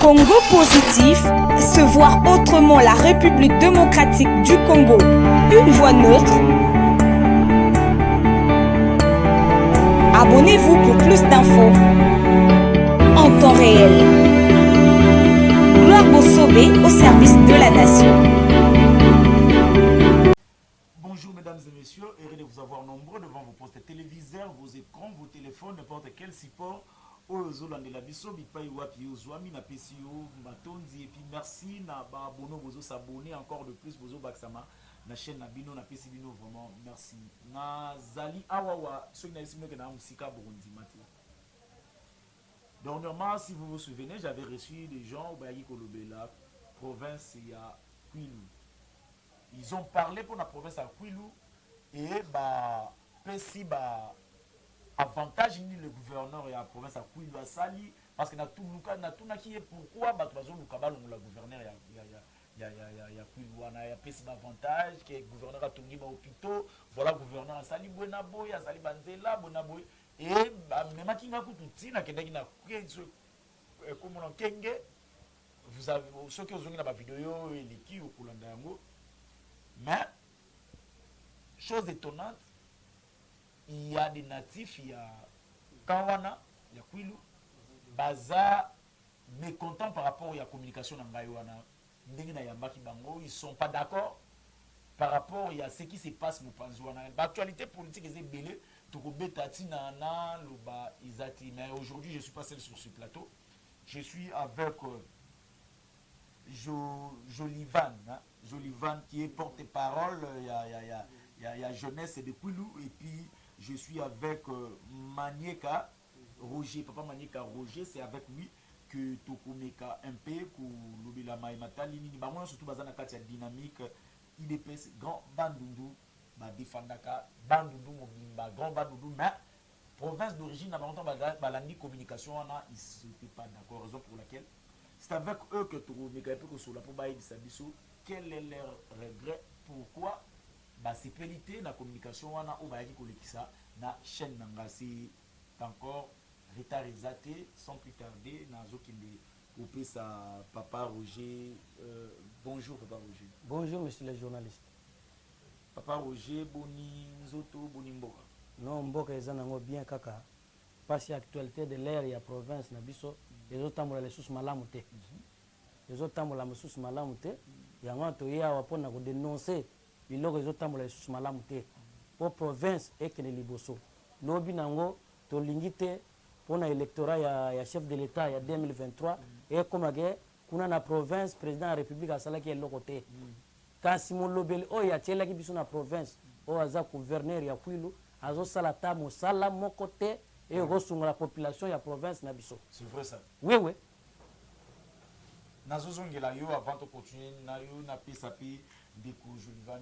Congo positif, se voir autrement la République démocratique du Congo, une voix neutre. Abonnez-vous pour plus d'infos en temps réel. Gloire Bossobé au service de la nation. Bonjour mesdames et messieurs, heureux de vous avoir nombreux devant vos postes téléviseurs, vos écrans, vos téléphones, n'importe quel support. Ozolandela biso bipai wapi ozwami na pesi yo matondi et puis merci na ba abono bozo s'abonner encore de plus bozo baksama na chaîne na bino na pesi bino vraiment merci na zali awawa ceux qui n'ont pas na musika Burundi mati. Dernièrement, si vous vous souvenez, j'avais reçu des gens au Bayi Kolobela province ya Kwilu. Ils ont parlé pour la province à Kwilu et bah pesi ba avantage ni le gouverneur et la province à Kwilu à Sali parce que na tout qui est pourquoi bah bazo lukaba la gouverneur ya Kwilu na ya pesi avantage que gouverneur a tongi ba hôpitaux voilà gouverneur à Sali buena boy à Sali banzela bona boy et bah même qui na kututi na kendaki na comme on kenge vous avez ceux qui ont vu la vidéo et les qui au kulanda yango mais chose étonnante il y a des natifs, il y a Kawana, il y a Kwilu, Baza, mécontents par rapport à la communication dans Gaïwana. Ils ne sont pas d'accord par rapport à ce qui se passe au Panzouana. L'actualité politique est belle, mais aujourd'hui je ne suis pas seul sur ce plateau. Je suis avec Jolivan, hein? Jolivan qui est porte-parole, il y a jeunesse de Kwilu et puis je suis avec Manieka Roger, papa Manieka Roger, c'est avec lui que Tokomeka MP, que Lobela Maïmata, Lini, bah surtout basé dans la dynamique, IDPS, grand bandundu, bah défendaka, bandundu, grand bandundu, mais province d'origine, dans longtemps, balandi communication, ils n'étaient pas d'accord, raison pour laquelle c'est avec eux que Tokomeka MP, que sur la Pobaï de Sabiso, quel est leur regret, pourquoi bah c'est pelité la communication wana au baïki kolekisa na chaîne nanga c'est encore retarisate sans plus tarder na zokinde opé sa papa Roger bonjour papa Roger. Bonjour monsieur le journaliste. Papa Roger boni nzoto boni mboka. Non mboka ezanango bien kaka parce actualité de l'air ya province na biso ezotambola lisusu malamu te. Ezotambola lisusu malamu te yango to ya wapona ko dénoncer biloko ezotambola lisusu malamu te po province ekende liboso lobi nango tolingi te mpona électorat ya chef de l'état ya 2023 ekomake kuna na province président ya république asalaki eloko te kasi molobeli oyo atielaki biso na province oyo aza gouverneur ya Kwilu azosala ta mosala moko te eyo kosunga la population ya province na biso. C'est vrai ça? Oui oui. Nazozongela yo avant de continuer na yo na pesapi Deko Jolivan,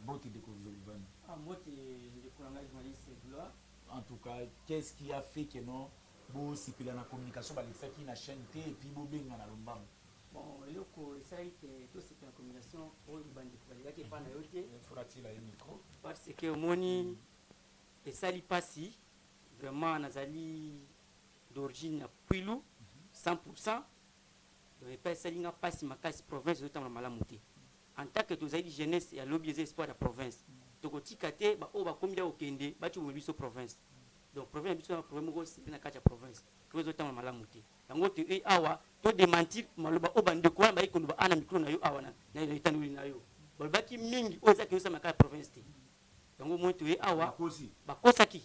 Bote Deko Jolivan. Bote Deko journaliste gloire. En tout cas, qu'est-ce qui a fait que non, bon, si que la communication, bah, les qui n'a chaîne et puis bon, ben, on a l'ombam. Bon, le coup, ça a été tout ce qui est en communication, au bandi, qui est pas na yoté. Il faudra-t-il un micro? Parce que moni et ça li passi vraiment nazali d'origine Kwilu 100%. Donc pas ça li nga passi makasi province de temps malamuté. En tant que tous les jeunesse et à l'objet espoir de la province. Donc, au bah, on va combien au Kende, bah, tu veux sur province. Donc, province, tu as problème aussi dans la province. Tu veux autant malamuté. Donc, tu es awa, tu démentir, maloba, au bande de quoi, bah, il y a un micro na yo awana, na l'état de l'inayo. Bah, bah, qui mingi, aux actions de ma province. Donc, au moins, tu es awa, bah, kosaki.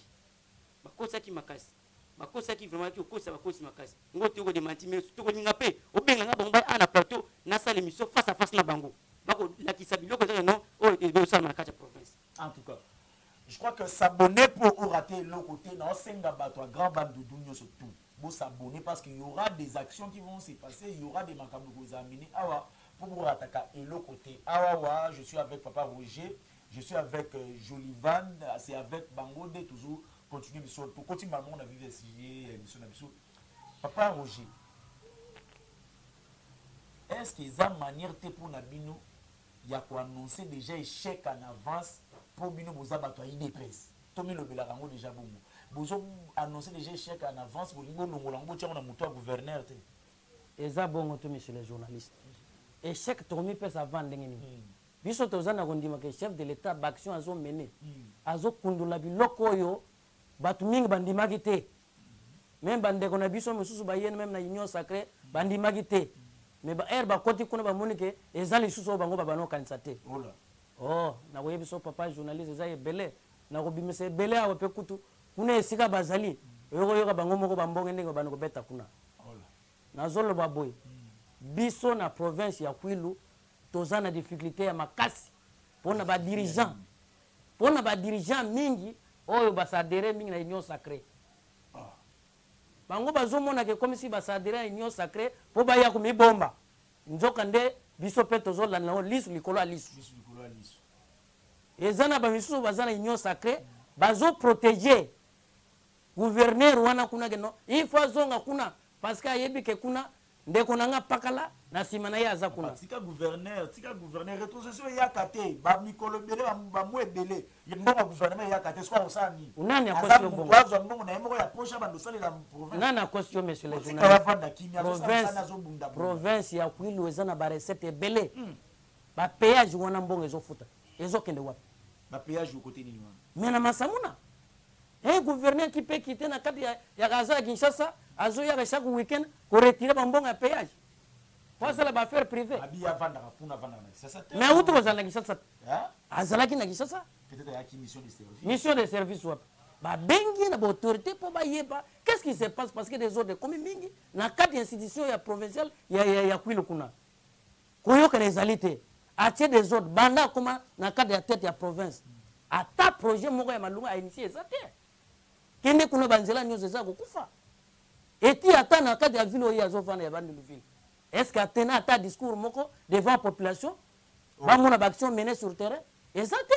Bah, kosaki makasi. Bah, kosaki vraiment, tu kosa, bah, kosi makasi. Donc, tu veux démentir, mais tu veux n'ingapé, au bien, là, bon, bah, à la plateau, na salle émission face à face na bango. En tout cas, je crois que s'abonner pour rater l'autre côté, non, c'est un grand bandoudou surtout. Bon, s'abonner parce qu'il y aura des actions qui vont se passer, il y aura des macabre que vous amenez. Awa, pour vous attaquer l'autre côté. Awa, je suis avec papa Roger, je suis avec Jolivan, c'est avec Bango de toujours continuer pour continuer à mon avis de papa Roger. Est-ce qu'ils ont une manière pour Nabino? Il y a quoi annoncer déjà échec en avance pour Bino Bozabato à IDPS. Tommy le Belarango déjà bon. Bozo annoncer déjà échec en avance pour Bino Longolango, tu as un gouverneur. eza bongo to monsieur les journalistes échec tomi pesa vendre ngeni biso tozana kondima ke chef de l'état baction azo mener azo kundula biloko oyo batu mingi bandimaki te même bandeko na biso mosusu bayene même na union sacrée bandimaki te mais ba air ba koti kuna ba monike ezali susu bango ba bano kanisa te oh na koyebi so papa journaliste eza ebele na kobimisa ebele awa pe kutu kuna esika bazali yoka bango moko bambonge ndenge bano kobeta kuna nazoloba boye biso na province ya Kwilu toza na difficulté ya makasi pona ba dirigeant mingi oyo basadere mingi na union sacrée bango bazomona ke comme si basadere na union sacrée po baya ko mibomba nzoka nde biso pe tozolanda na lisu likolo alisu ezana ba misusu bazana union sacrée bazo protéger gouverneur wana kuna keno il faut zonga kuna parce que ayebi ke kuna ndeko nanga pakala na sima na ye aza kuna tika gouverneur rétrocession ya kate ba mikolo bele ba mo ebele mbongo gouvernement ya kate soit osani unani akosi bongo wazo mbongo na yemo ya posha bando sali la province nani akosi monsieur les journalistes province ya Kwilu ezana ba recette ebele ba péage wana mbongo ezofuta ezokende wapi ba péage au côté nini wana mais na masamuna gouverneur qui peut quitter na kati ya Gaza Kinshasa azo ya chaque week-end ko retirer bambongo ya péage pour ça la ba faire privé abi ya vanda kuna vanda na Kinshasa mais où to zala Kinshasa azalaki na Kinshasa peut-être ya mission de service wapi ba bengi na ba autorité pour ba yeba qu'est-ce qui se passe parce que des ordres comme mingi na kati institution ya provinciale ya Kwilu kuna koyoka les alités atie des ordres banda kuma na kati ya tête ya province ata projet moko ya malunga a initié ça te kende kuna banzela nyozo za kokufa eti ata na kati ya ville oyo azofana ya bandi ville est-ce que atena ata discours moko devant population bamona baction menée sur terrain exacté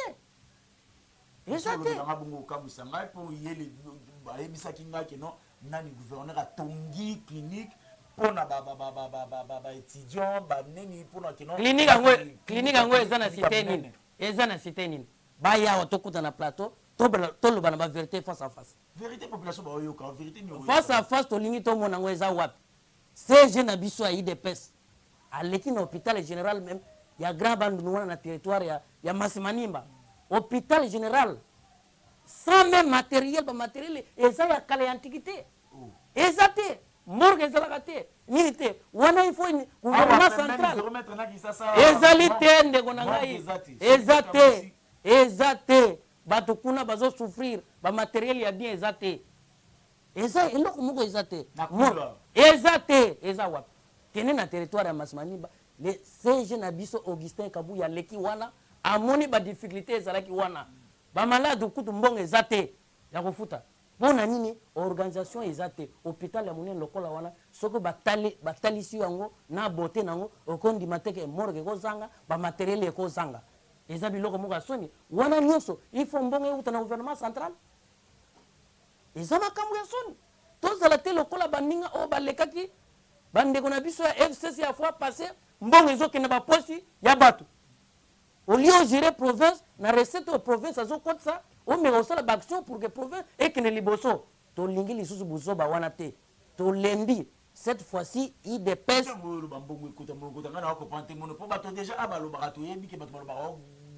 nga bongo kamusa ngai po yele ayebisaki nga ke non nani gouverneur atongi clinique pona ba étudiant ba neni pona ke non clinique yango eza na cité nini baya otokuta na plateau toloba na ba vérité face à face vérité population ba oyoka vérité ni face à face tolingi to mona ngo eza wapi CG na biso ya IDPS aleki na hôpital général même ya grand bandu wana na territoire ya Masimanimba hôpital général sans même matériel ba matériel eza ya kala ya antiquité eza te morgue eza la te nini te wana il faut une gouvernement central ezali te ndeko na ngai eza te bato kuna bazo souffrir ba matériel ya bien eza te eza eloko moko eza te eza wapi kene na territoire ya Masimanimba le CG na biso Augustin Kabuya leki wana amoni ba difficulté ezalaki wana ba malade kutu mbongo eza te ya kofuta mpona nini organisation eza te hôpital ya monene lokola wana soki batalisi yango na bote nango okondima teke morgue ekozanga bamateriele ekozanga eza biloko moko ya soni wana nyonso il faut mbongo euta na gouvernement central eza makambo ya soni tozala te lokola baninga oyo balekaki bandeko na biso ya FCC ya fois passé mbongo ezokende baposi ya bato au lieu de gérer province na recette au province azokotisa omeka osala baaction pour que province ekende liboso tolingi lisusu buzoba wana te tolendi cette fois-ci IDPS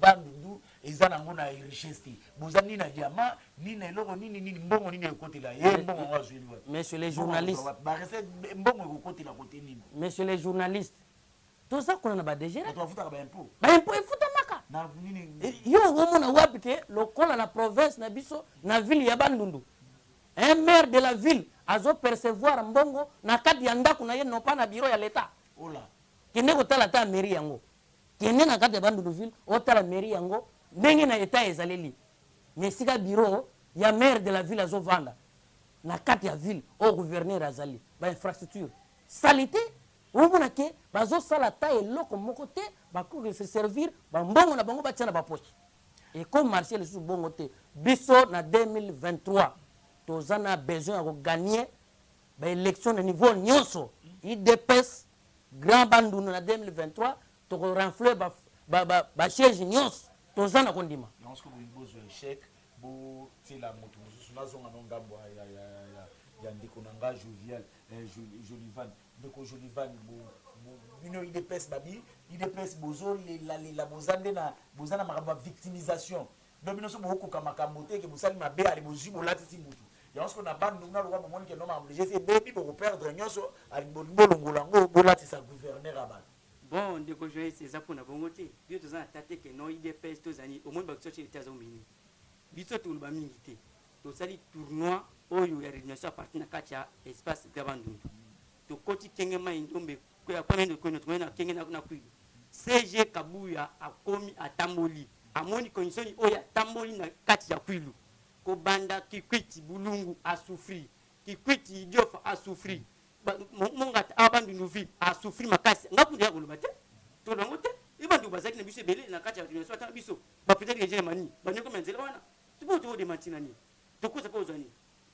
bandundu eza nango na richesse te bozani na diamant ni na eloko nini mbongo nini ekotela ye mbongo ngo azweli wapi monsieur les journalistes ba recette mbongo ekotela kote nini monsieur les journalistes toza kuna na ba DG to afuta ba impôt efutamaka na nini yo omona wapi ke lokola na province na biso na ville ya Bandundu un maire de la ville azo percevoir mbongo na kati ya ndako na ye non pas na bureau ya l'état ola kende kotala ta mairie yango kende na kati ya Bandundu ville otala mairie yango ndenge na état ezaleli mais sika bureau ya maire de la ville azo vanda na kati ya ville au gouverneur azali ba infrastructure salité omona ke bazo sala ta eloko moko te bakoki se servir bambongo na bango batia na bapoche et comme marché lisusu bongo te biso na 2023 toza na besoin ya kogagner baélection na niveau nyonso IDPS grand Bandundu na 2023 tokorenfle basiège nyonso toza na kondima yansko bozwa échec botela moto mosusu nazonga no ngambo ya ndeko na nga Jolivan ndeko Jolivan bino IDPS babi IDPS bozo la bozande na bozana makambo victimisation donc bino so bokoka makambo te ke bosali mabe ali bozu bolatisi mutu ya ce qu'on a bandu na loi momoni ke no ma obligé c'est baby pour perdre nyonso ali bolongola ngo bolatisa gouverneur aba bon ndeko joye c'est ça pour na bongo te bio tozana tate ke no IDPS tozani au moins bakso chez états unis biso to ba mingi te tozali tournoi oyo ya réunion à partir na kacha espace Gabandundu to koti kenge mai ndombe kwa kwenda kwenda kenge na kwilu CG Kabuya akomi atamboli amoni condition oyo atamboli na kati ya kwilu ko banda kikwiti bulungu asufri kikwiti idiofa asufri monga Abandundu vi asufri makasi ngapundi ya kolobate to nangote ibandu bazaki na biso bele na kati ya réunion à biso ba peut-être que j'ai mani banyoko menzela wana tubo to de matina ni to kosa ko zani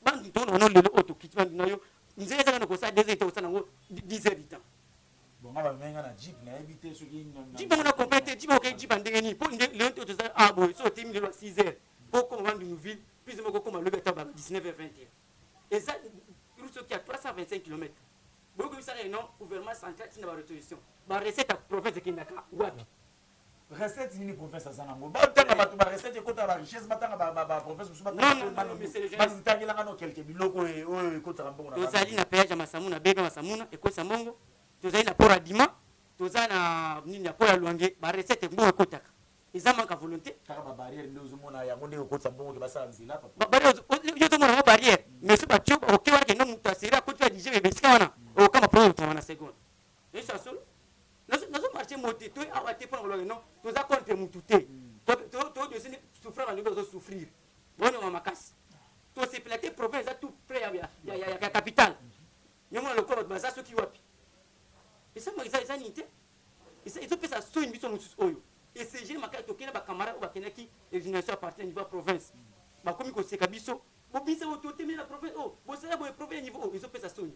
bandu to no lelo auto kitbandu nayo nzela kana ko sa des états ngo 10 heures du temps bon ngaba menga na jeep na éviter ce qui jeep on a complété jeep OK jeep ndengeni pour le to ça ah bon so timi le 6 heures pour qu'on vende une ville plus de ko comme le beta 19h21 et ça route qui a 325 km beaucoup ça non gouvernement central qui n'a pas résolution ba recette à province qui n'a wapi recette ni province azana ngo ba tanga batu ba recette ekota ba richesse batanga ba province musuba non mais c'est le ba ntangela ngano quelques biloko oyo ekota mbongo na tozali na péage masamuna bega masamuna ekosa mbongo tozali na port adima tozali na nini ya port ya Lwange ba recette mbongo ekotaka eza manka volonté kaka ba barrière ndio zomona yango ndio ekota mbongo ke basala nzila papa ba barrière yo tomona ba barrière mais ce batio OK wa ke no mutasira akoti ya DJ bebesika wana o kama problème to na seconde et ça seul nazo marché moté to awate pour ngolo non to za contre mututé to de sini souffrir en niveau de souffrir bon on makasi to se plaquer province à tout près ya capitale nyoma le corps baza so ki wapi et ça ça nité et ça ils ont fait ça so une mission mutus oyo et c'est j'ai makaki to kena ba camarade ba kenaki et génération appartient niveau province ba komi ko seka biso bo bisa to temi la province oh bo ça bo province niveau ils ont fait ça so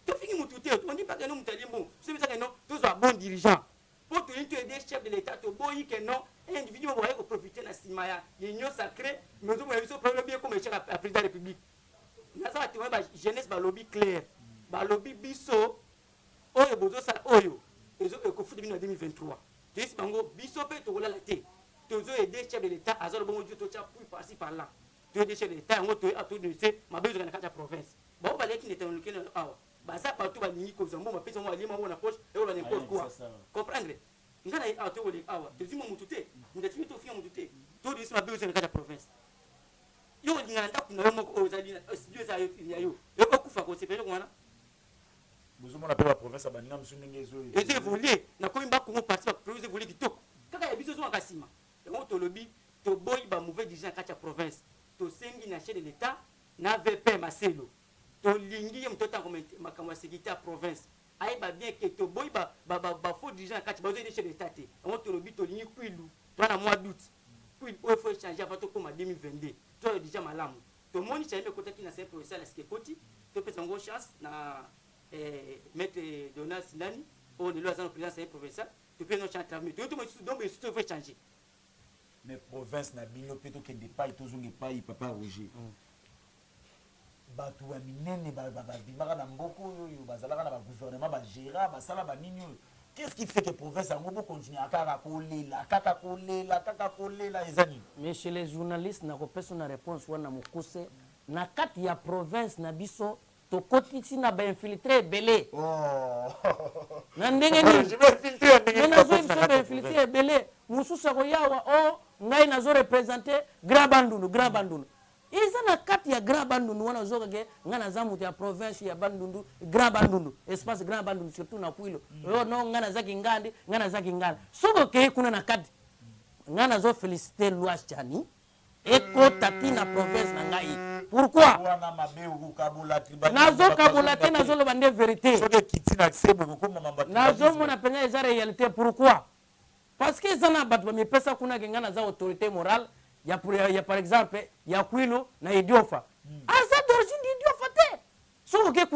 to fini mututé on dit pas que nous mutali bon c'est ça que non tous un bon dirigeant pour que tu aider chef de l'état to boyi que non individu va pouvoir profiter na simaya union sacrée mais on va biso problème bien comme chef à président de la république na ça tu ba jeunesse ba lobby clair ba lobby biso oyo bozo sa oyo ezo ko futi bino 2023 desi bango biso pe to la té tozo aider chef de l'état azor bon Dieu to cha pour par-ci par-là to aider chef de l'état ngo to a to de c'est ma besoin na kata province ba ba leki n'était local awa baza partout balingi ko zambo mapesa mo alima mo na poche et on n'importe quoi comprendre ngana a to wole awa te zimo mutute ndati to fia mutute to de ma besoin na kata province yo ngana ndaku na mo ko ozali studio za yo e okufa ko sepele ko wana bozumo na pe ba province abaninga msunenge zo et c'est volé na ko imba ko parti ba province volé kitoko kaka ya biso zo akasima et on to lobi to boy ba mauvais dirigeant kata province to sengi na chef de l'état na VP Marcelo to lingi mtota makamwa sécurité à province aiba bien que to boy ba faux dirigeant kati bazo de chef d'état te on to lobi to lingi kwilu to na mois d'août puis il faut changer avant to comme 2022 to déjà malamu to moni chaime kota ki na c'est professeur la ske koti to pesa ngo chance na maître Donald Silani on le loisir président c'est professeur to pe no chance mais to mo donc il faut changer mais province na bino peto ke dépai to zonge pai papa Roger batu wa minene bimaka na mboko oyo bazalaka na ba gouvernement ba gérer basala ba nini qu'est-ce qui fait que province a ngoko continuer akaka kolela ezani mais chez les journalistes na ko personne réponse wana mukuse na kati ya province na biso to kotisi na ba infiltré belé oh na ndenge ni je vais filtrer na zo ba infiltré belé mususa ko yawa o ngai na zo représenter Grand Bandundu ils na kati ya Grand Bandundu wana zoka ke ngana zamu ya province ya Bandundu Grand Bandundu espace Grand Bandundu surtout na Kwilo no ngana zaki ngana soko ke kuna na kati ngana zo féliciter Louas Chani eko tati na province na ngai pourquoi wana mabeu kabula tribal na zo kabula te na zo lo bande vérité soke kiti na sebo ko mamba na zo mona penga eza réalité pourquoi parce que zana batu ba mipesa kuna ke ngana za autorité morale ya par exemple ya Kwilo na Idiofa asa d'origine d'Idiofa te soko ke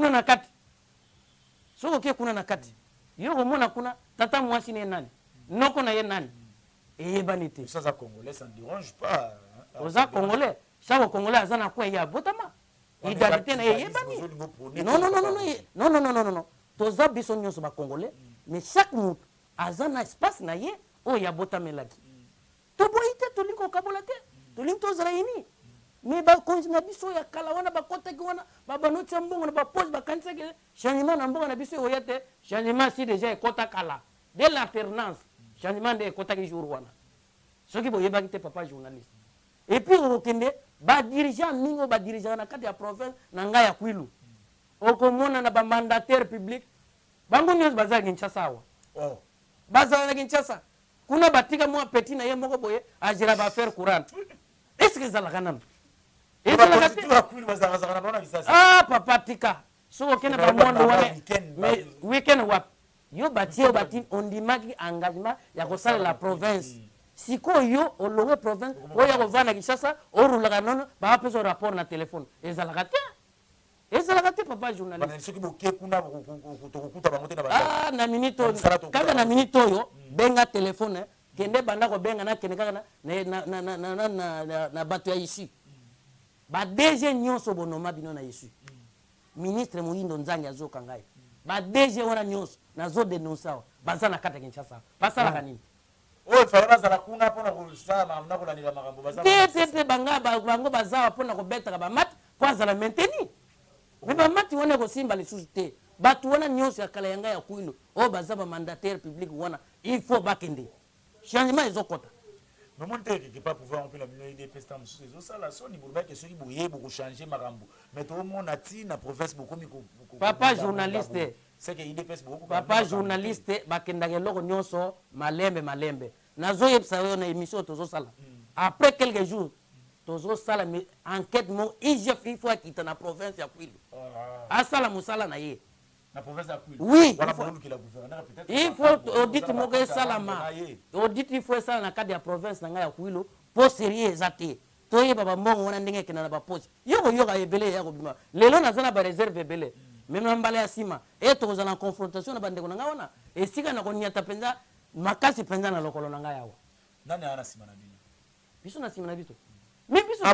kuna na kati yo mona kuna tata mwasi ne nani noko na ye nani banité ça congolais ça ne dérange pas oza congolais ça congolais azana kwa ya botama identité na ye bani non toza biso nyonso bacongolais mais chaque moto aza na espace na ye oyo yabotamelaki toboyi te tolingi kokabola te tolingi tozala ini mais bakonzi na biso ya kala wana bakotaki wana babanoti ya mbongo na bapose bakanisaki changement na mboka na biso oya te changement si déjà ekota kala dès l'alternance changement nde ekotaki jour wana soki boyebaki te papa journaliste et puis okokende badirigant mingi oyo badirigeaka na kati ya province na ngai ya kwilu okomona na bamandataire public bango nyonso bazala kinshasa awa bazala na kinshasa kuna batika mwa petit na ye moko boye agera baaffaire courante est ce que ezalaka nano papa tika soki okende bamondo wana mais weekend wapi yo batie bati ondimaki engagement ya kosalela province sikoyo olonge province oyo ya kovanda kinshasa orulaka nono baapesa rapport na telefone ezalaka te papa journaliste na minute oyo kaka na minute oyo benga telefone kende banda kobenga nakende kaka na bato ya ici badg nyonso bonoma bino na ici ministre moyindo nzangi azoka ngai badg wana nyonso nazodenonse awa baza na kati ya kinshasa basalaka nini te bango bazawa mpona kobetaka bamati mpo azala mainteni me bamati wana ekosimba lisusu te bato wana nyonso ya kala yanga ya kwilo oyo baza bamandataire public wana il faut bakende changement ezokota nomoni te quelque part pouvoir on peut la mino idps ta mosusu ezosala soni bolobaki soki boye bokochange makambo mais toomona ti na province bokomi papa journaliste seke idps papa journaliste bakendaka eloko nyonso malembe nazoyebisa oyo na émission tozosala après quelques jours tozosala enquête mo igf il faut akita na province ya kwilu asala mosala na ye oui il faut audit moko esalama audit il faut esala na kati ya province na ngai ya kwilu mpo sérieux eza te toyeba bambongo wana ndenge ekenda na baposi yokoyoka ebele ya kobima lelo naza na bareserve ebele meme na mbala ya nsima e tokozala na confrontation na bandeko na ngai wana esika na koniata mpenza makasi mpenza na lokolo na ngai awa biso na nsima na biso me biso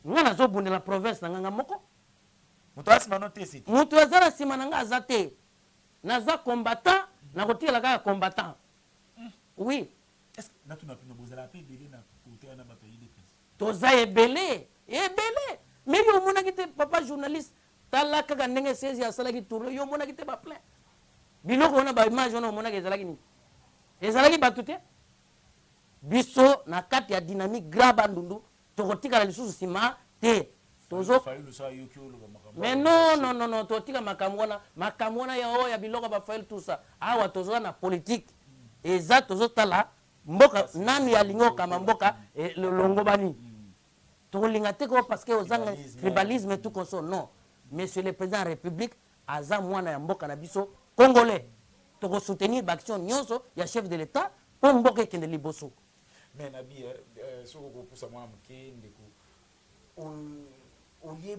nga nazobundela province na nganga moko moto aza na nsima na ngai aza te naza combattant nakotikela kaka combattant oui toza ebele mais yo omonaki te papa journaliste tala kaka ndenge 16 asalaki tourne yo omonaki te baplein biloko wana baimage wana omonaki ezalaki nini ezalaki bato te biso na kati ya dynamique grand bandundu tokotikala lisusu nsima te mais non totika makambo wana ya biloko bafaile tusa awa tozoa na politique eza tozotala mboka nani yalingi okama mboka lolongo bani tokolinga te ko parce que ozanga tribalisme tout comme ça non monsieur le président de la république aza mwana ya mboka na biso congolais tokosoutenir baaction nyonso ya chef de l'état mpo mboka ekende liboso mais nabi soko kopusa mwana moke ndeko olie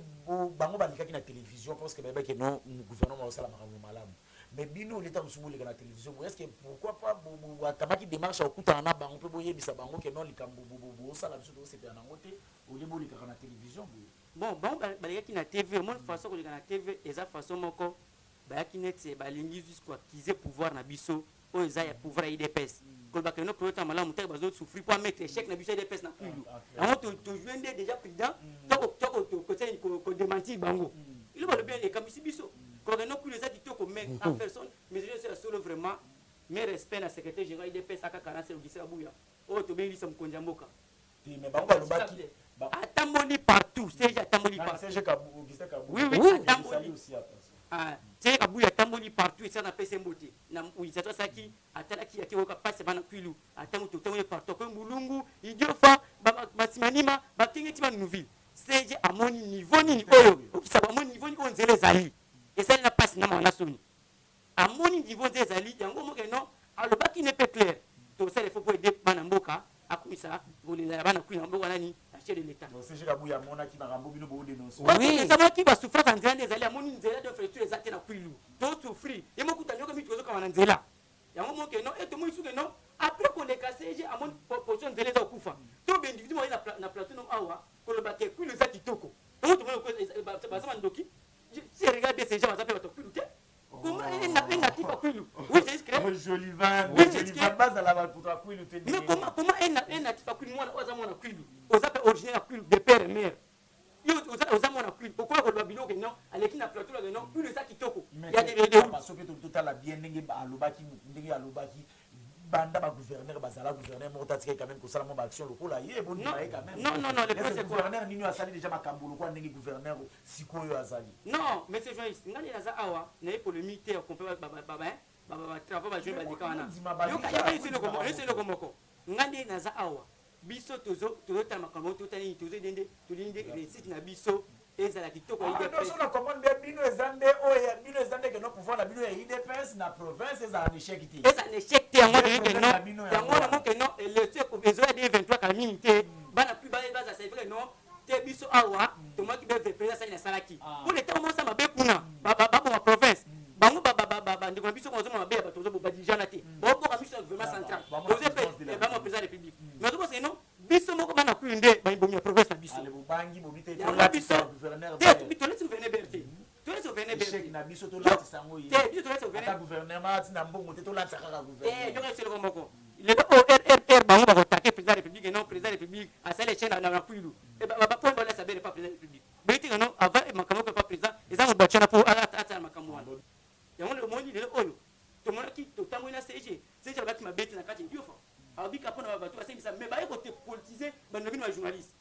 bango balikaki na télévision parce que bayebaki no gouvernement osala makambo malamu mais bino oleta mosusu boleka na télévision est ce que pourquoi pas akamaki démarche okutana na bango mpe boyebisa bango ke no likambo osala biso tosepela nango te olie bolekaka na télévision bon bango balekaki na tv omoni façon koleka na tv eza façon moko bayaki neti balingi jusqu'o acquise pouvoir na biso oyo eza ya pouvoir ya idps kolobaka eno projet malamu te bazosouffrir po amettre échec na biso ya idps na kwilu yango tozwi nde déjà président kodémentir bango ilo balobi ekamisi biso kolobaka eno kwilu eza kitoko mais en personne mais je ya solo vraiment mais respect na secrétaire général idps aka karanse ogise abuya oyo tobengilisa mokonzi ya mboka atamboli partout sege atamboli partout c'est Kabouya tamboli partout et ça n'a pas semboté na ça saki atalaki yaki oka passe bana kwilu atango to tamboli partout ko mulungu idiofa basimanima bakingi tima nouvelle c'est amoni niveau ni oyo ça amoni niveau ni onzele zali et ça n'a pas na mona soni amoni niveau des zali yango mo que non alobaki ne peut clair to ça il faut pour aider bana mboka akumisa bolela bana kwilu mboka nani chef de l'état c'est Kabouya mona ki makambo bino bo dénoncer oui ça va qui va souffrir en nzela ezali amoni nzela de fracture ezate na kwilu to souffrir et mo kutanyoka mi tozo kama na nzela yango mo ke no et to mo isuke no après qu'on les cassé j'ai amoni position nzela za kufa to be individu mo na plateau no awa ko le baké kwilu za kitoko to mo to mo ba sama ndoki si regarde ces gens un natif à Kwilu. Oui, c'est discret. Jolivan, Oui, Jolivan base à la pour toi Kwilu. Mais comment un natif à Kwilu, moi, on a Kwilu, aux appels originaires à Kwilu, de père et mère. Aux amants à Kwilu, pourquoi on va bilo que non, à l'équipe n'a plateau là que non, plus de ça qui toque. Il y a des routes. Parce que tout à la bien n'engé à l'obaki, n'engé à l'obaki. Banda ba gouverneur bazala gouverneur motatika quand même ko sala mo action lokola ye bon non quand même non le gouverneur nini asali déjà makambo ko ndenge gouverneur sikoyo azali non mais c'est journaliste ngani naza awa na polémique te ko pe ba travaux ba jeune ba dikana yo ka c'est le komoko ngani naza awa biso tozo ta makambo to tani tozo dende réussite na biso ezala kitoko ide pesa non commande bino ezande oya bino ezande que no pouvoir la bino ya IDPS na province ezala échec ti ezala échec te yango que non yango na que non et le seko besoin de 23 communauté bana plus ba c'est vrai non te biso awa to moi qui be président ça na salaki pour le temps mo ça mabe kuna ba province bango ba ndiko biso ko zo mabe ba tozo ba dijana te bo ko biso gouvernement central tozo pe ba mo président république mais to parce que non biso moko bana kuinde ba imbomi province na biso ale bobangi bobite to la biso gouverneur to laisse gouverneur berté to laisse gouverneur berté échec na biso to lati sango yi te biso to laisse gouverneur gouvernement na mbongo te to lati kaka gouverneur yo c'est le moko le RR bango ba attaquer président république non président république à ça les chaînes na Kwilu et ba point ba laisse pas président république beti non avant makamo pas président et ça mo bachana pour ata makamo yango le moni le oyo to mona ki to tango na CG ba ki mabeti na kati ndio fa abika pona ba to asengisa mais ba ko te politiser ba no bino journaliste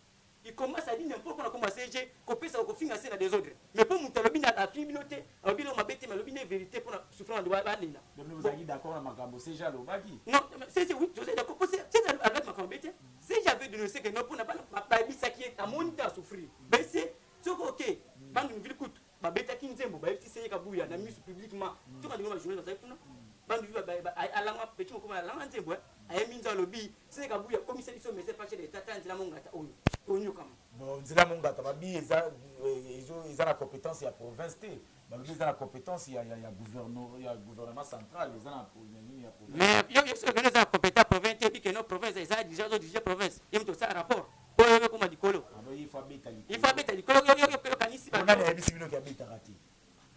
il commence à dire n'importe quoi comme CG ko pesa ko finga c'est na désordre mais pour monter le bina la fiminoté abilo mabeti mais le bina vérité pour souffrant de ba là mais vous avez d'accord na makambo CG lo baki non c'est oui vous êtes d'accord c'est avec makambo beti si j'avais dénoncé que non pour na pas bisa qui est à monter à souffrir mais c'est OK bande une ville coûte ba beta ki nzembo ba FTC ka buya na mise publiquement to ka ndingo journaliste za kuna bandu ba alanga petit ko ma alanga nzembo ay minza lobi c'est ka buya commissaire so mais c'est pas chez les tata ndila mongata oyo tonyo kama bon ndila mongata ba bi eza la compétence ya province te ba lobi eza la compétence ya gouvernement central eza na ya province mais yo se organise la compétence province te que no province eza déjà province yem to ça rapport oyo ko ma dikolo il faut habiter dikolo yo kanisi ba on a des bino qui habitent rati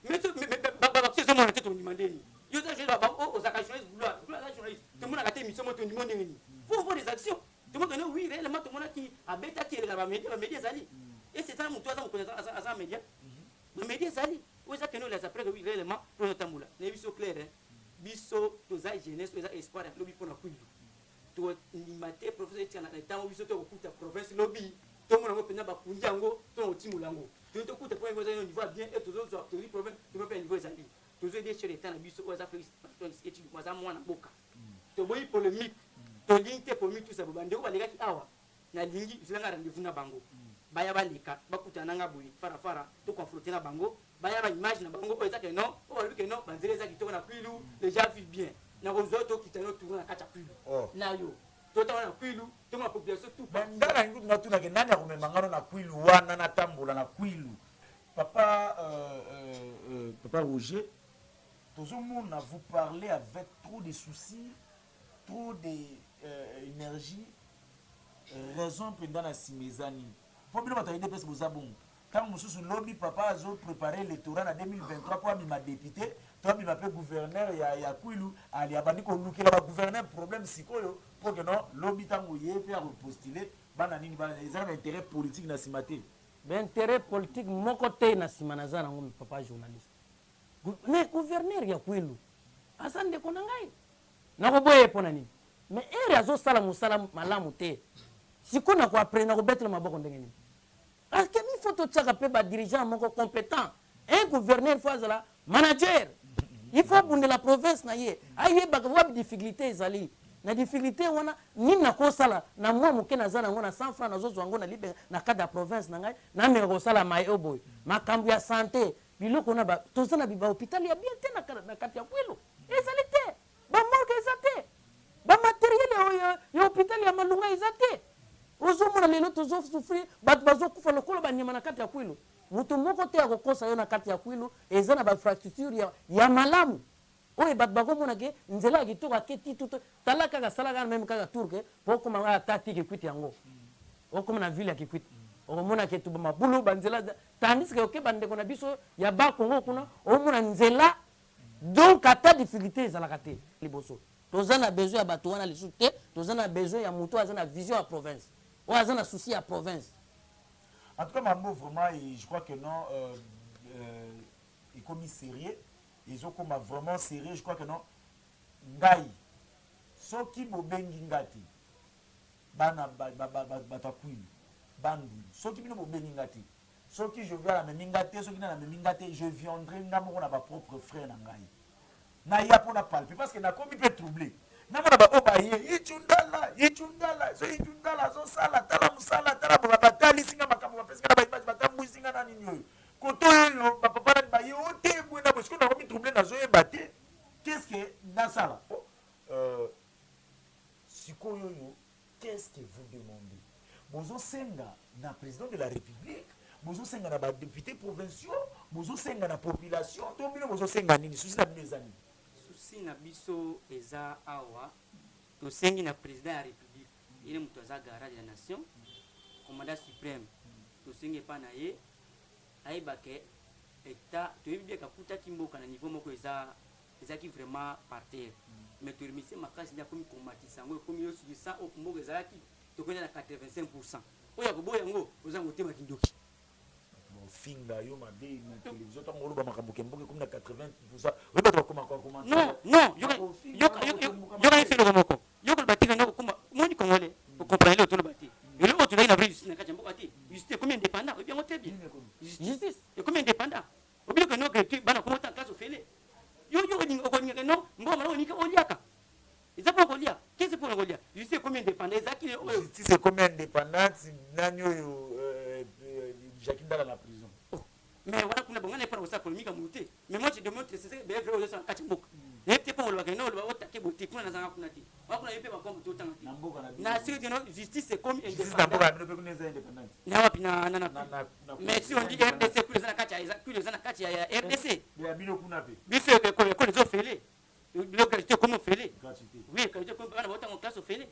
mais c'est ça mon tête on demandé yo ça je ba aux journalistes gloire journaliste tout le monde a raté mission moi tout le monde ngi faut voir des actions tout le monde connaît oui réellement tout le monde qui a bêta qui les médias zali et c'est ça mon toi ça mon connaissance à ça média les médias zali où ça que nous les après oui réellement pour notre tambula les biso clair biso to za jeunesse to za espoir lobby pour na Kwilu to limiter professeur tia na temps biso to kuta province lobby to mo na pena ba kunjango to timulango to kuta point vous avez niveau bien et to zo to province to pas niveau zali to zo des chez l'état na biso oza fait ton sketch moi za mwana boka to boyi polémique to linte polémique tout ça bande ko baleka ki awa na lingi zilanga rendez-vous na bango baya baleka bakutana nga boyi fara to confronter na bango baya ba image na bango oza que non o lui que non banzele za kitoko na Kwilu les gens vivent bien na kozo to kitano tourner na kacha Kwilu na yo to ta na Kwilu to ma population tout ndana ngi na tuna ke nani akomema ngano na Kwilu wana na tambola na Kwilu papa Roger Tozomona vous parlez avec trop de soucis, trop d'énergie, raison pendant la simezani. Pour bien batailler des personnes aux abons. Quand nous sommes lobby, papa a préparé l'électorat en 2023 pour ma député, toi il m'appelle gouverneur, il y a Kwilu, il y a bandi qu'on loue le gouverneur problème psycho pour que non lobby tango yé faire postuler, banani ils ont un intérêt politique na simate. L'intérêt politique mon côté na simanaza na ngom papa journaliste. Mais gouverneur ya Kwilu asande kona ngai nako boye pona nini mais ere azo sala musala malamu te sikona ko apprendre ko betre maboko ndenge nini parce que mi faut tsaka pe ba dirigeant moko compétent un gouverneur faut azala manager il faut bunde la province na ye aye ba ko difficulté ezali na difficulté wana nini na ko sala na mwa moke na zana ngona 100 francs na zo zwango na libe na kada province na ngai na me ko sala mai oboy makambu ya santé biloko na ba tozana biba hôpital ya bien te na kati ya Kwilu ezali te ba morgue ezate ba matériel ya hôpital ya Malunga ezate ozomona lelo tozo souffrir bat bazo kufa lokolo ba nyama na kati ya Kwilu mutu moko te akokosa yo na kati ya Kwilu ezana ba infrastructure ya malamu oye bat bagomona ke nzela kitoka ke tituto talaka ka sala kana même kaka turke poko manga tati ke kwiti yango okoma na ville ya Kikwiti omona ke tuba mabulu banzela tandis ke okeba ndeko na biso ya ba Kongo kuna omona nzela donc donc ata difficulté ezalaka te liboso toza na besoin ya bato wana lisusu te toza na besoin ya moto aza na vision ya province oyo aza na souci ya province. En tout cas, Mambo, vraiment, et je crois que non, il est comme sérieux. Ils ont comme vraiment sérieux, je crois que non. Ngai, soki bobengi ngati, bana batakwili, bandu, soki bino bobengi ngati, soki je viens à la memingate, soki na la memingate, je viendrai ngamo na ba propre frère na ngai. Na ya pour na palper parce que na komi peut troubler. Na mona ba obaye, itundala, so itundala so sala, tala musala, tala batali singa makambo bapeska na ba image batambu singa na nini. Koto yo papa na ba yo te buena parce que na komi troubler na zo e baté. Qu'est-ce que na sala? Sikoyo yo, qu'est-ce que vous demandez? Bozo senga na président de la République, bozo senga na ba député provinciaux, bozo senga na population, to bino bozo senga nini? Souci na mes amis. Si na biso eza awa tosengi na président ya république ile moto aza garant de la nation commandant suprême tosengi epa na ye ayebake eta toyebi bien kakutaki mboka na niveau moko ezalaki vraiment par terre mais toremercie makasi nde akomi komatisa yango ekomi yo sur 100 oyo mboka ezalaki tokonya na 85% oyo akoboya yango oza motema kindoki Finga yo mabe na télévision to ngolo ba makambo kemboke comme na 80%. Oui ba to comment non yo ka felo moko yo ko batika ngoko kuma moni kongole ko comprendre to bati le autre là il a vu na kacha mboka ti justice comme indépendant ou bien on bien justice et comme indépendant ou bien que non que tu bana comment tant fele yo ni ko ni non mboma no ni ka oliaka ils pas olia qu'est-ce pour olia justice comme indépendant ezaki justice comme indépendante nanyo Jacques dans la prison. Mais voilà qu'on a bon on est pas ça polémique à monter. Mais moi je demande que c'est bien vrai aux gens quatre mbok. Et puis pour le gagner on va attaquer beauté pour na zanga kunati. On a yepé ba kombo tout temps. Na série de justice c'est comme justice na mboka na pekune za indépendant. Na wapi na mais si on dit RDC plus na kati ya plus na kati ya RDC. Ya bino kuna pe. Biso que ko les ofélés. Le qualité comme ofélé. Oui, qualité comme on va en classe ofélé.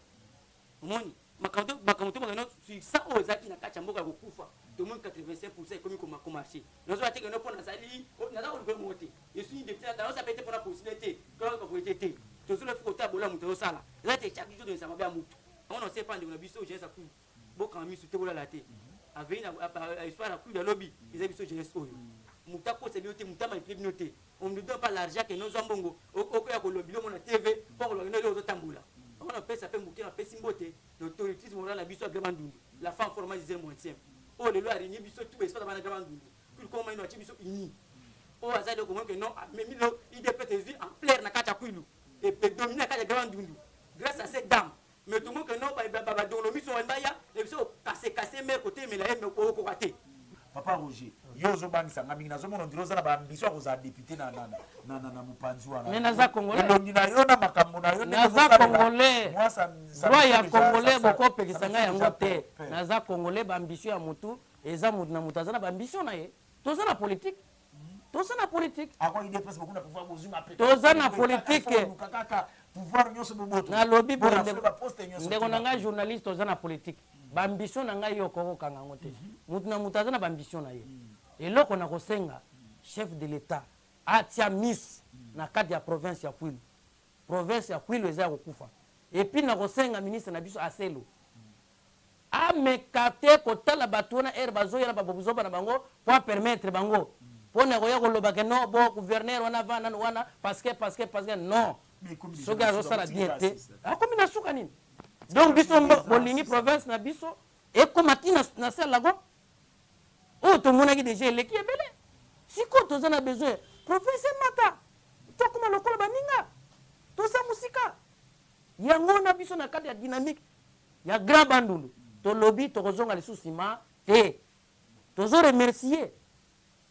Moni makambo no sur 100 aux aki na kati ya mboka kokufa. Tout le monde 85% est commis comme marché. Nous avons été pour la salle, nous avons monté. Je suis député, nous avons été pour la possibilité, comme la possibilité. Tout le monde a volé mon sala. Là, tu es chaque jour de sa mabia moutou. On ne sait pas de la biseau, j'ai sa couille. Beaucoup en mis sous la tête. Avec une histoire à couille de lobby, ils avaient biseau, j'ai l'espoir. Moutako, c'est noté, Moutama est noté. On ne donne pas l'argent que nous avons bongo. Au cas où le lobby, on a TV, pour le gagner aux tamboula. On appelle ça, on appelle Simboté. L'autorité morale a biseau à Gramandou. La femme formalisée, mon tien. Oh le loi réunit biso tout espace dans la grande puis comment il a biso ini oh azali comment que non mais il peut te en plaire na kata kwilu et peut dominer la grande dundu grâce à cette dame mais tout le monde que non ba dans le miso mbaya et biso casser mer côté mais la mais ko raté Papa Roger yo zo bangisa ngami na zo mono ndiro za na ba ambition ko za député na mupanzi wana mais naza congolais ndio na yo na makambo na yo naza congolais droit ya congolais boko pekisanga yango te naza congolais ba ambition ya mutu eza mutu na mutu azana ba ambition na ye toza na politique ako ide pesa beaucoup na pouvoir bozuma pe toza na politique pouvoir nyoso boboto na lobby ndeko na nga journaliste toza na politique ba ambition na nga yo koko kanga ngote mutu na mutu azana ba ambition na ye eloko na kosenga chef de l'état atia miss na kati ya province ya Kwilu eza kokufa et puis na kosenga ministre na biso Aselo amekate kotala bato na bazoyela babobuzoba na bango pour permettre bango pona koya koloba ke no bo gouverneur wana vana wana parce que non soki azosala bien te akomi na suka nini donc biso bolingi province na biso ekomaki na selago oyo tomonaki déjà eleki ebele sikoyo toza na besoin province mata tokoma lokola baninga toza mosika yango na biso na kati ya dynamique ya grand bandulu tolobi tokozonga lisusu nsima te tozo remercier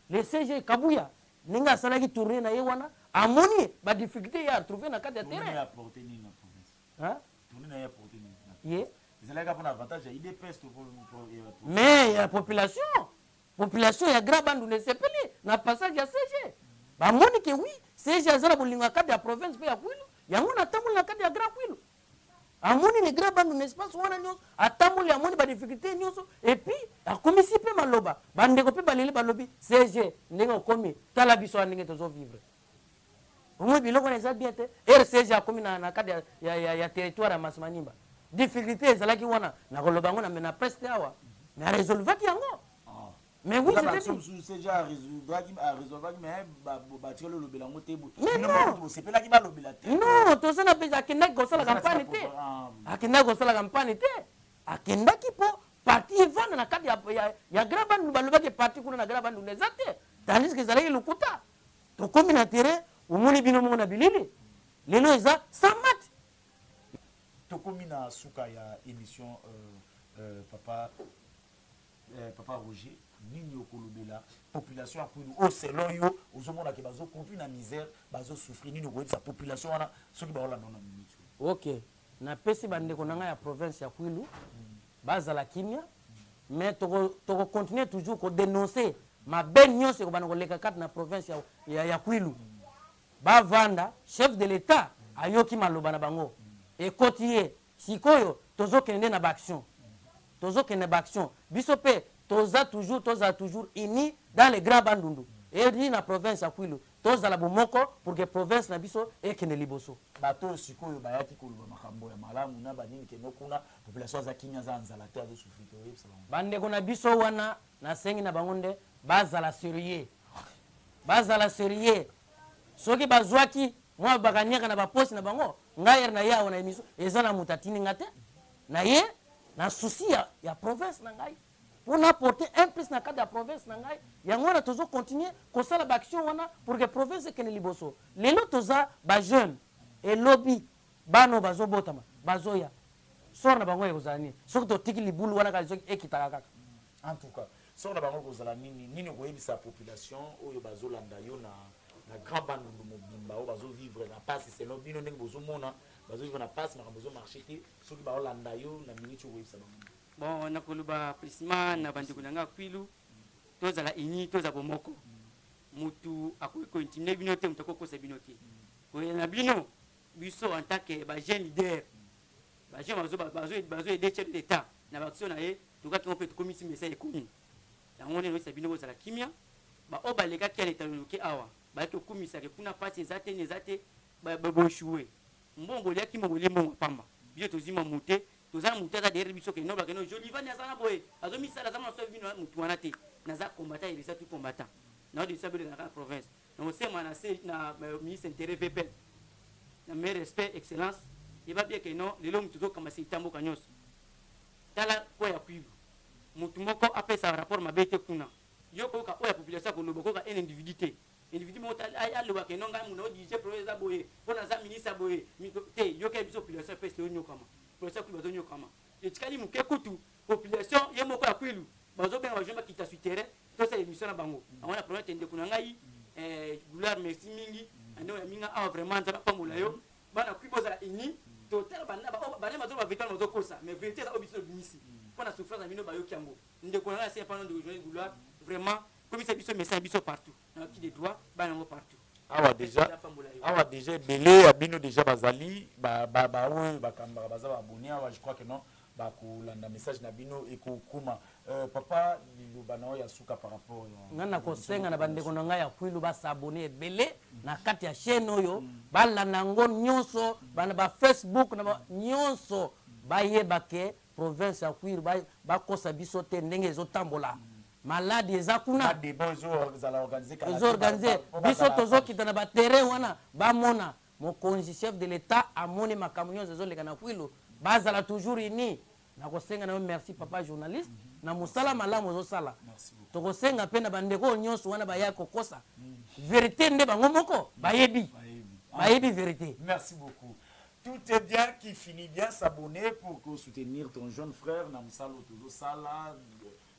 le CG Kabuya ndenge asalaki tourné na ye wana amoni badifficulté ya retrouver na kati ya terrain mais ya population ya grand bandu ne sepeli na passage ya CG bamoni ke oui CG azala bolingo ya kati ya province pe ya Kwilu yango na tambola na kati ya grand Kwilu amoni ne grand bandu espace wana nyonso atamboli amoni badifficulté nyonso et puis akomisi pe maloba bandeko pe baleli balobi CG ndenge okomi tala biso ndenge tozo vivre omoi biloko wana eza bien te RCG akomi na kati ya territoire ya Masimanimba difficulté ezalaki wana nakoloba yango na presse te awa mais aresolvaki yango. Mais oui, c'est déjà résolvable, mais bâtir le belango tebo. Non, c'est pas là qui va le belate. non, tout ça n'a pas akenda gosa la campagne te. Akenda gosa la campagne te. Akenda ki po parti vana na kati ya graban baloba ke parti kuna na graban ndezate. Tandis que zalaki lukuta. To komi na terrain, omoni bino mo na bilili. Lelo eza samat. To komi na suka ya émission papa Roger. Nini okolobela population ya Kwilu au selon yo ozomona ke bazo kompi na misère bazo souffrir nini ko sa population wana soki ba ola ndona minute. OK, na pesi bandeko nanga ya province ya Kwilu bazala kimia mais toko continuer toujours ko dénoncer ma ben nyonso ko bana ko leka kat na province ya Kwilu ba vanda chef de l'état ayoki maloba na bango et kotier sikoyo tozo kende na action biso pe toza toujours unis dans les grands bandundu et ni na province ya Kwilu toza la bomoko pour que province na biso ekende liboso bato sikoyo bayaki koluba makambo ya malamu na banini ke nokuna population za kinya za nzala te azo souffrir to yebsa bande ko na biso wana na sengi na bangonde bazala sérieux soki bazwaki mwa bakanyaka na baposi na bango ngayer na yawo na émission ezana mutatini ngate na ye na souci ya province na ngai pour apporter un plus na cadre de la province na ngai yango na tozo continuer ko sala action wana pour que province kene liboso lelo toza ba jeune et lobby bano bazo botama bazoya sor na bango ekozani soki to tiki libulu wana kali soki ekitaka kaka en tout cas sor na bango kozala nini ko yebisa population oyo bazo landa yo na grand bandundu mobimba o bazo vivre na passe selon bino ndenge bozo mona bazo vivre na passe na bozo marcher te soki ba landa yo na minute ko yebisa bango. Bon, nakoluba prisma na bandeko nanga Kwilu tozala ini toza bomoko mutu akoki intimider bino te mutu akokosa bino te koyena bino biso en tant que ba jeune leader ba jeune bazo aider chef d'état na baction na ye tokaki on peut komisi message ekomi yango ne losa bino bozala kimia ba obaleka ki aleta loke awa ba ke komisa ke kuna pasi ezate ba bonchouer mbongo liaki mbongo limongo pamba biso tozima muté tozana mutaza derrière biso ke no ba ke no Jolivani azana boye azomisala zama so vino mutu wana te naza combattant il est tout combattant na de sabre na province na sema na ministre intérêt VP na mes respect excellence il va bien que non lelo mutu zo kama sitambo kanyos tala ko ya Kwilu mutu moko apesa rapport mabete kuna yoko ka oya population ko loboko ka un individu mo ta aloba ke no nga mu no DJ province za boye pona za ministre boye te yoka biso population pesa onyo kama population Kwilu bazonyo kama etikali muke kutu population ye moko ya Kwilu bazo benga bajomba kita sur terrain to sa émission na bango amona province tende kuna ngai vouloir merci mingi ando ya minga a vraiment nzaba pamula yo bana Kwilu za ini total bana bana mazo ba vital mazo kosa mais vérité ça obiso binisi pona souffrance na bino bayoki yango ndeko na c'est pas non de rejoindre vouloir vraiment comme ça biso message biso partout na qui des droits bana ngo partout awa déjà belé abino déjà bazali ba kamba bazaba abonné awa je crois que non ba ko landa message na bino et ko kuma papa lilobana ya suka par rapport ngana ko senga na bandeko na ngai ya Kwilu ba s'abonner belé na kati ya chaîne oyo ba landa ngo nyonso bana ba Facebook na nyonso ba yebake province ya Kwilu ba kosa biso te ndenge ezotambola maladi eza kuna organiser biso tozokita na baterrain wana bamona mokonzi chef de l'état amoni makambo nyonso ezoleka na Kwilu bazala toujours ini nakosenga na merci papa journaliste na mosala malamu ozosala tokosenga mpe na bandeko nyonso wana baya kokosa vérité nde bango moko bayebi vérité. Merci beaucoup. Tout est bien qui finit bien s'abonner pour soutenir ton jeune frère na mosala tozosala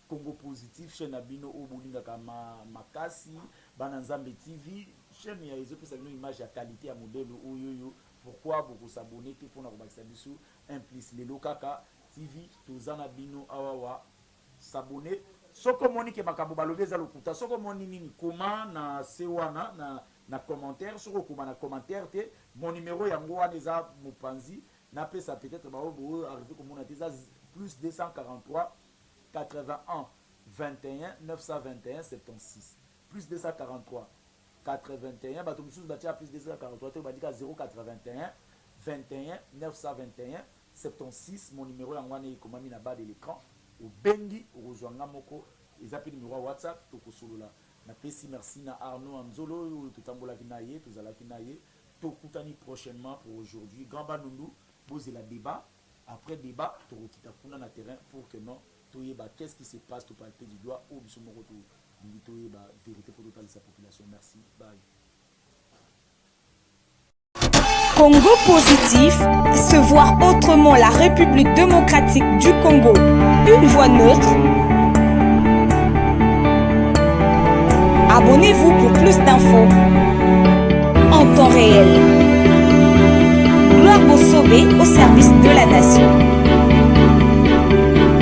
Congo Positif, chaîne Abino Obulinga Kama Makasi, Bananzambe TV, chaîne ya ezo pesa une image ya qualité ya modèle oyoyo. Pourquoi beaucoup s'abonner pour na ko biso un plus le lokaka TV tozana bino awawa s'abonner. Soko moni ke makambo balobeza lokuta soko moni nini comment na sewana na commentaire soko kuma na commentaire te mon numéro yango wana eza mopanzi na pesa peut-être ba obo arriver comme on a déjà plus 243 81 21 921 76 plus 243 81 bato mosusu batia plus 243 te badika 081 21 921 76 mon numéro yango wana ekomami na bas de l'écran obengi okozwa nga moko eza mpe numéro ya whatsapp tokosolola napesi merci na Arnaud Anzolo oyo totambolaki na ye tozalaki na ye tokutani prochainement pour aujourd'hui grand banundu bozela débat après débat tokokita kuna na terrain pour que non toyeba qu'est-ce qui se passe topalpe du doigt ou biso moko tolingi toyeba vérité pour totalisa population merci bye. Congo positif, se voir autrement la République démocratique du Congo, une voix neutre. Abonnez-vous pour plus d'infos en temps réel. Gloire au sommet au service de la nation.